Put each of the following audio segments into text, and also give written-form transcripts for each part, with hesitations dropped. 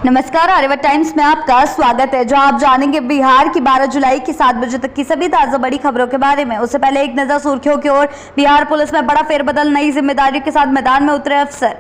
नमस्कार, आर्यवर्त टाइम्स में आपका स्वागत है, जहां आप जानेंगे बिहार की 12 जुलाई की 7 बजे तक की सभी ताजा बड़ी खबरों के बारे में। उससे पहले एक नजर सुर्खियों की ओर। बिहार पुलिस में बड़ा फेरबदल, नई जिम्मेदारियों के साथ मैदान में उतरे अफसर।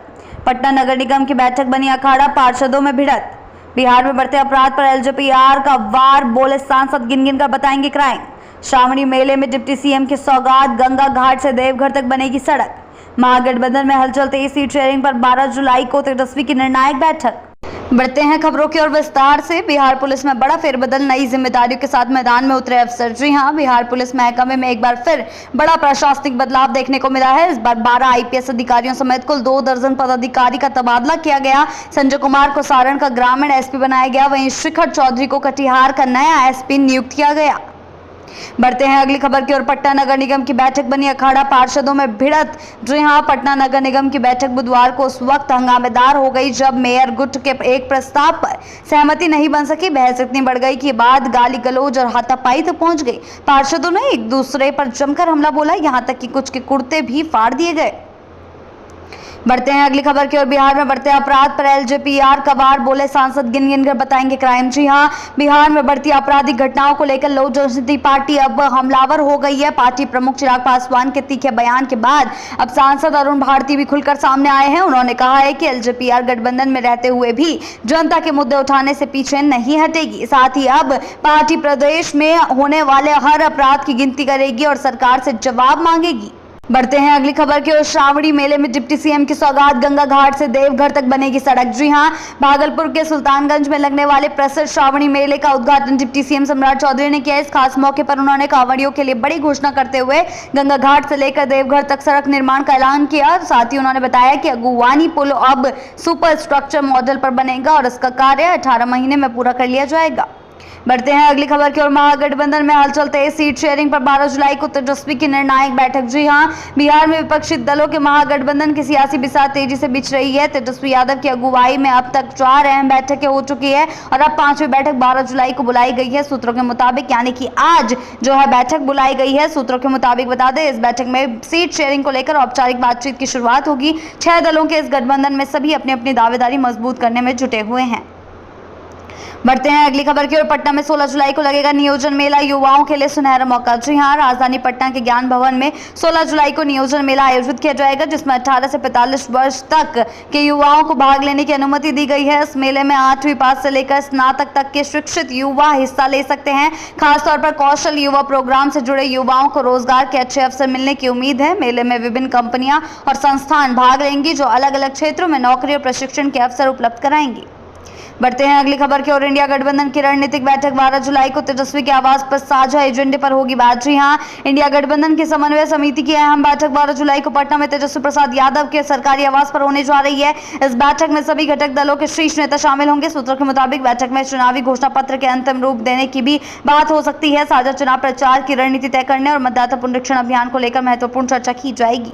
पटना नगर निगम की बैठक बनी अखाड़ा, पार्षदों में भिड़त। बिहार में बढ़ते अपराध पर एलजेपीआर का वार, बोले सांसद गिन गिन कर बताएंगे क्राइम। श्रावणी मेले में डिप्टी सीएम की सौगात, गंगा घाट से देवघर तक बनेगी सड़क। महागठबंधन में हलचल, 23 सीट शेयरिंग पर 12 जुलाई को तेजस्वी की निर्णायक बैठक। बढ़ते हैं खबरों की ओर विस्तार से। बिहार पुलिस में बड़ा फेरबदल, नई जिम्मेदारियों के साथ मैदान में उतरे अफसर। जी हां, बिहार पुलिस महकमे में एक बार फिर बड़ा प्रशासनिक बदलाव देखने को मिला है। इस बार 12 आईपीएस अधिकारियों समेत कुल 2 दर्जन पदाधिकारी का तबादला किया गया। संजय कुमार को सारण का ग्रामीण एसपी बनाया गया, वहीं शिखर चौधरी को कटिहार का नया एसपी नियुक्त किया गया। बढ़ते हैं अगली खबर की ओर। पटना नगर निगम की बैठक बनी अखाड़ा, पार्षदों में भिड़त। जी हां, पटना नगर निगम की बैठक बुधवार को उस वक्त हंगामेदार हो गई जब मेयर गुट के एक प्रस्ताव पर सहमति नहीं बन सकी। बहस इतनी बढ़ गई कि बाद गाली गलौज और हाथापाई तक पहुंच गई। पार्षदों ने एक दूसरे पर जमकर हमला बोला, यहां तक कि कुछ के कुर्ते भी फाड़ दिए गए। बढ़ते हैं अगली खबर की ओर। बिहार में बढ़ते अपराध पर एलजेपीआर का वार, बोले सांसद गिन गिन कर बताएंगे क्राइम। जी हां, बिहार में बढ़ती आपराधिक घटनाओं को लेकर लोक जनशक्ति पार्टी अब हमलावर हो गई है। पार्टी प्रमुख चिराग पासवान के तीखे बयान के बाद अब सांसद अरुण भारती भी खुलकर सामने आए हैं। उन्होंने कहा है कि एलजेपीआर गठबंधन में रहते हुए भी जनता के मुद्दे उठाने से पीछे नहीं हटेगी। साथ ही अब पार्टी प्रदेश में होने वाले हर अपराध की गिनती करेगी और सरकार से जवाब मांगेगी। बढ़ते हैं अगली खबर की ओर। श्रावणी मेले में डिप्टी सीएम की सौगात, गंगा घाट से देवघर तक बनेगी सड़क। जी हां, भागलपुर के सुल्तानगंज में लगने वाले प्रसिद्ध श्रावणी मेले का उद्घाटन डिप्टी सीएम सम्राट चौधरी ने किया। इस खास मौके पर उन्होंने कांवड़ियों के लिए बड़ी घोषणा करते हुए गंगा घाट से लेकर देवघर तक सड़क निर्माण का ऐलान किया। साथ ही उन्होंने बताया कि अगुवानी पुल अब सुपर स्ट्रक्चर मॉडल पर बनेगा और इसका कार्य 18 महीने में पूरा कर लिया जाएगा। बढ़ते हैं अगली खबर की ओर। महागठबंधन में हलचल, 23 सीट शेयरिंग पर 12 जुलाई को तेजस्वी की निर्णायक बैठक। जी हां, बिहार में विपक्षी दलों के महागठबंधन की सियासी बिसात तेजी से बिछ रही है। तेजस्वी यादव की अगुवाई में अब तक 4 अहम बैठकें हो चुकी है और अब 5वीं बैठक 12 जुलाई को बुलाई गई है। सूत्रों के मुताबिक, यानी कि आज जो है बैठक बुलाई गई है। सूत्रों के मुताबिक बता दें, इस बैठक में सीट शेयरिंग को लेकर औपचारिक बातचीत की शुरुआत होगी। 6 दलों के इस गठबंधन में सभी अपनी अपनी दावेदारी मजबूत करने में जुटे हुए हैं। बढ़ते हैं अगली खबर की ओर। पटना में 16 जुलाई को लगेगा नियोजन मेला, युवाओं के लिए सुनहरा मौका। जी हां, राजधानी पटना के ज्ञान भवन में 16 जुलाई को नियोजन मेला आयोजित किया जाएगा, जिसमें 18 से 45 वर्ष तक के युवाओं को भाग लेने की अनुमति दी गई है। इस मेले में 8वीं पास से लेकर स्नातक तक के शिक्षित युवा हिस्सा ले सकते हैं। खासतौर पर कौशल युवा प्रोग्राम से जुड़े युवाओं को रोजगार के अच्छे अवसर मिलने की उम्मीद है। मेले में विभिन्न कंपनियां और संस्थान भाग लेंगी जो अलग अलग क्षेत्रों में नौकरी और प्रशिक्षण के अवसर उपलब्ध कराएंगी। बढ़ते हैं अगली खबर की ओर। इंडिया गठबंधन की रणनीतिक बैठक 12 जुलाई को तेजस्वी के आवास पर साझा एजेंडे पर होगी बात। जी हां, इंडिया गठबंधन की समन्वय समिति की अहम बैठक 12 जुलाई को पटना में तेजस्वी प्रसाद यादव के सरकारी आवास पर होने जा रही है। इस बैठक में सभी घटक दलों के शीर्ष नेता शामिल होंगे। सूत्रों के मुताबिक बैठक में चुनावी घोषणा पत्र के अंतिम रूप देने की भी बात हो सकती है। साझा चुनाव प्रचार की रणनीति तय करने और मतदाता पुनरीक्षण अभियान को लेकर महत्वपूर्ण चर्चा की जाएगी।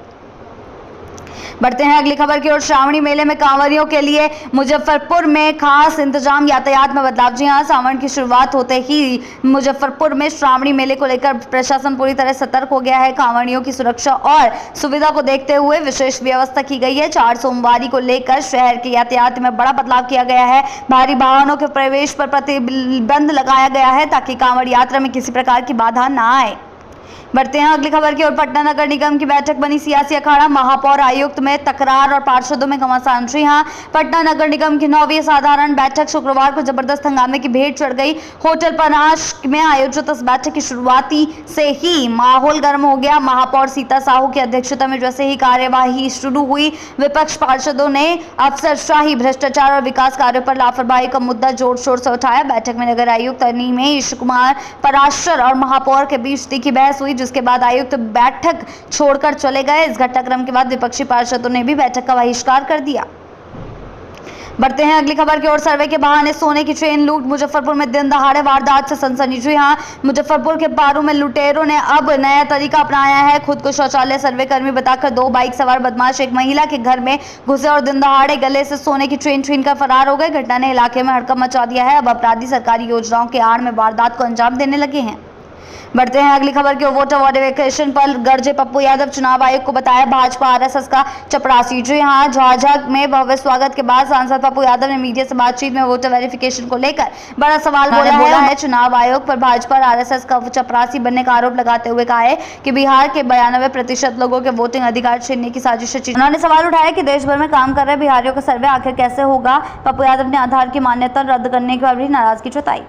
बढ़ते हैं अगली खबर की ओर। श्रावणी मेले में कांवरियों के लिए मुजफ्फरपुर में खास इंतजाम, यातायात में बदलाव। जी हां, सावन की शुरुआत होते ही मुजफ्फरपुर में श्रावणी मेले को लेकर प्रशासन पूरी तरह सतर्क हो गया है। कांवड़ियों की सुरक्षा और सुविधा को देखते हुए विशेष व्यवस्था की गई है। 4 सोमवारी को लेकर शहर के यातायात में बड़ा बदलाव किया गया है। भारी वाहनों के प्रवेश पर प्रतिबंध लगाया गया है ताकि कांवड़ यात्रा में किसी प्रकार की बाधा न आए। बढ़ते हैं अगली खबर की ओर। पटना नगर निगम की बैठक बनी सियासी अखाड़ा, महापौर आयुक्त में तकरार और पार्षदों में घमासान। जी हां, पटना नगर निगम की 9वीं साधारण बैठक शुक्रवार को जबरदस्त हंगामे की भेंट चढ़ गई। होटल पनाश में आयोजित इस बैठक की शुरुआती से ही माहौल गर्म हो गया। महापौर सीता साहू की अध्यक्षता में जैसे ही कार्यवाही शुरू हुई, विपक्ष पार्षदों ने अफसरशाही, भ्रष्टाचार और विकास कार्यों पर लापरवाही का मुद्दा जोर शोर से उठाया। बैठक में नगर आयुक्त अनिमेश कुमार पराशर और महापौर के बीच तीखी बहस हुई, जिसके बाद आयुक्त बैठक छोड़कर चले गए। इस घटनाक्रम के बाद विपक्षी पार्षदों ने भी बैठक का बहिष्कार कर दिया। बढ़ते हैं अगली खबर की ओर। सर्वे के बहाने सोने की चेन लूट, मुजफ्फरपुर में दिन दहाड़े वारदात से सनसनी। जी हां, मुजफ्फरपुर के पारू में लुटेरों ने अब नया तरीका अपनाया है। खुद को शौचालय सर्वे कर्मी बताकर 2 बाइक सवार बदमाश एक महिला के घर में घुसे और दिन दहाड़े गले से सोने की चेन छीनकर फरार हो गए। घटना ने इलाके में हड़कंप मचा दिया है। अब अपराधी सरकारी योजनाओं के आड़ में वारदात को अंजाम देने लगे हैं। बढ़ते हैं अगली खबर की ओर। वोटर वेरिफिकेशन पर गरजे पप्पू यादव, चुनाव आयोग को बताया भाजपा आरएसएस का चपरासी। जी हां, झाझा में भव्य स्वागत के बाद सांसद पप्पू यादव ने मीडिया से बातचीत में वोटर वेरिफिकेशन को लेकर बड़ा सवाल बोला है। चुनाव आयोग पर भाजपा और आरएसएस का चपरासी बनने का आरोप लगाते हुए कहा है कि बिहार के 92% लोगों के वोटिंग अधिकार छीनने की साजिश है। उन्होंने सवाल उठाया कि देश भर में काम कर रहे बिहारियों का सर्वे आखिर कैसे होगा। पप्पू यादव ने आधार की मान्यता रद्द करने की भी नाराजगी जताई।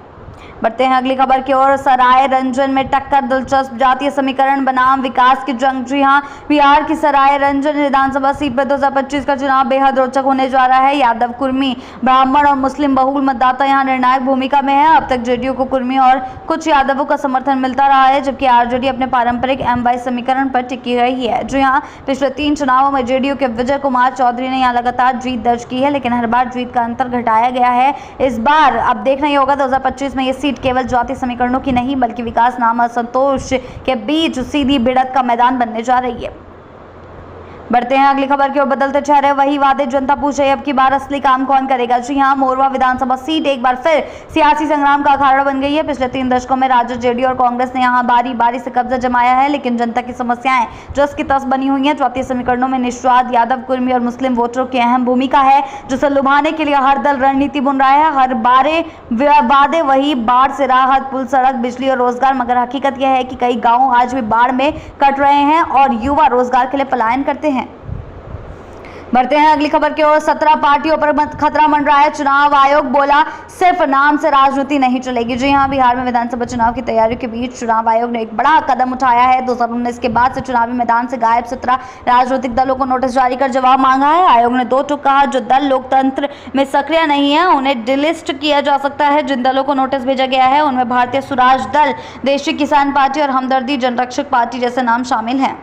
बढ़ते हैं अगली खबर की ओर। सराय रंजन में टक्कर, दिलचस्प जातीय समीकरण बनाम विकास की जंग। जी हां, बिहार की सराय रंजन विधानसभा सीट पर 2025 का चुनाव बेहद रोचक होने जा रहा है। यादव, कुर्मी, ब्राह्मण और मुस्लिम बहुल मतदाता यहां निर्णायक भूमिका में है। अब तक जेडीयू को कुर्मी और कुछ यादवों का समर्थन मिलता रहा है, जबकि आरजेडी अपने पारंपरिक M-22 समीकरण पर टिकी रही है। जी हां, पिछले 3 चुनावों में जेडीयू के विजय कुमार चौधरी ने यहां लगातार जीत दर्ज की है, लेकिन हर बार जीत का अंतर घटाया गया है। इस बार अब देखना ही होगा 2025 में ये सीट केवल जातीय समीकरणों की नहीं बल्कि विकास नाम असंतोष के बीच सीधी भिड़ंत का मैदान बनने जा रही है। बढ़ते हैं अगली खबर की ओर। बदलते चेहरे वही वादे, जनता पूछे अब की बार असली काम कौन करेगा। जी हां, मोरवा विधानसभा सीट एक बार फिर सियासी संग्राम का अखाड़ा बन गई है। पिछले 3 दशकों में राज्य जेडीयू और कांग्रेस ने यहां बारी बारी से कब्जा जमाया है, लेकिन जनता की समस्याएं जस की तस बनी हुई हैं। जातीय समीकरणों में निषाद, यादव, कुर्मी और मुस्लिम वोटरों की अहम भूमिका है, जिसे लुभाने के लिए हर दल रणनीति बुन रहा है। हर वादे वही, बाढ़ से राहत, पुल, सड़क, बिजली और रोजगार, मगर हकीकत यह है कि कई गाँव आज भी बाढ़ में कट रहे हैं और युवा रोजगार के लिए पलायन करते हैं। बढ़ते हैं अगली खबर की ओर। 17 पार्टियों पर खतरा मंडरा है। चुनाव आयोग बोला सिर्फ नाम से राजनीति नहीं चलेगी। जी हां, बिहार में विधानसभा चुनाव की तैयारियों के बीच चुनाव आयोग ने एक बड़ा कदम उठाया है। 2019 के बाद से चुनावी मैदान से गायब 17 राजनीतिक दलों को नोटिस जारी कर जवाब मांगा है। आयोग ने 2 टूक कहा, जो दल लोकतंत्र में सक्रिय नहीं है उन्हें डिलिस्ट किया जा सकता है। जिन दलों को नोटिस भेजा गया है उनमें भारतीय स्वराज दल, देशी किसान पार्टी और हमदर्दी जनरक्षक पार्टी जैसे नाम शामिल हैं।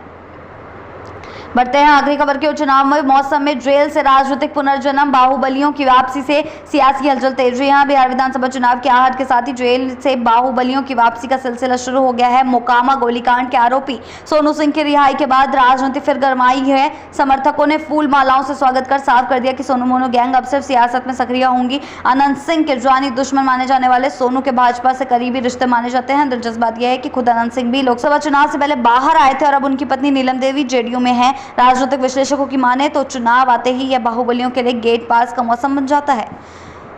बढ़ते हैं आखिरी खबर की ओर। चुनाव में मौसम में जेल से राजनीतिक पुनर्जन्म, बाहुबलियों की वापसी से सियासी हलचल तेज। जी हां, बिहार विधानसभा चुनाव के आहट के साथ ही जेल से बाहुबलियों की वापसी का सिलसिला शुरू हो गया है। मोकामा गोलीकांड के आरोपी सोनू सिंह की रिहाई के बाद राजनीति फिर गरमाई है। समर्थकों ने फूल मालाओं से स्वागत कर साफ कर दिया कि सोनू मोनू गैंग अब सिर्फ सियासत में सक्रिय होंगी। अनंत सिंह के जानी दुश्मन माने जाने वाले सोनू के भाजपा से करीबी रिश्ते माने जाते हैं। दिलचस्प बात यह है कि खुद अनंत सिंह भी लोकसभा चुनाव से पहले बाहर आए थे और अब उनकी पत्नी नीलम देवी जेडीयू में है। राजनीतिक विश्लेषकों की माने तो चुनाव आते ही यह बाहुबलियों के लिए गेट पास का मौसम बन जाता है।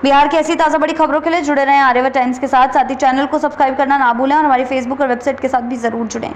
बिहार की ऐसी ताज़ा बड़ी खबरों के लिए जुड़े रहें आर्यवर्त टाइम्स के साथ ही चैनल को सब्सक्राइब करना ना भूलें और हमारी फेसबुक और वेबसाइट के साथ भी जरूर जुड़ें।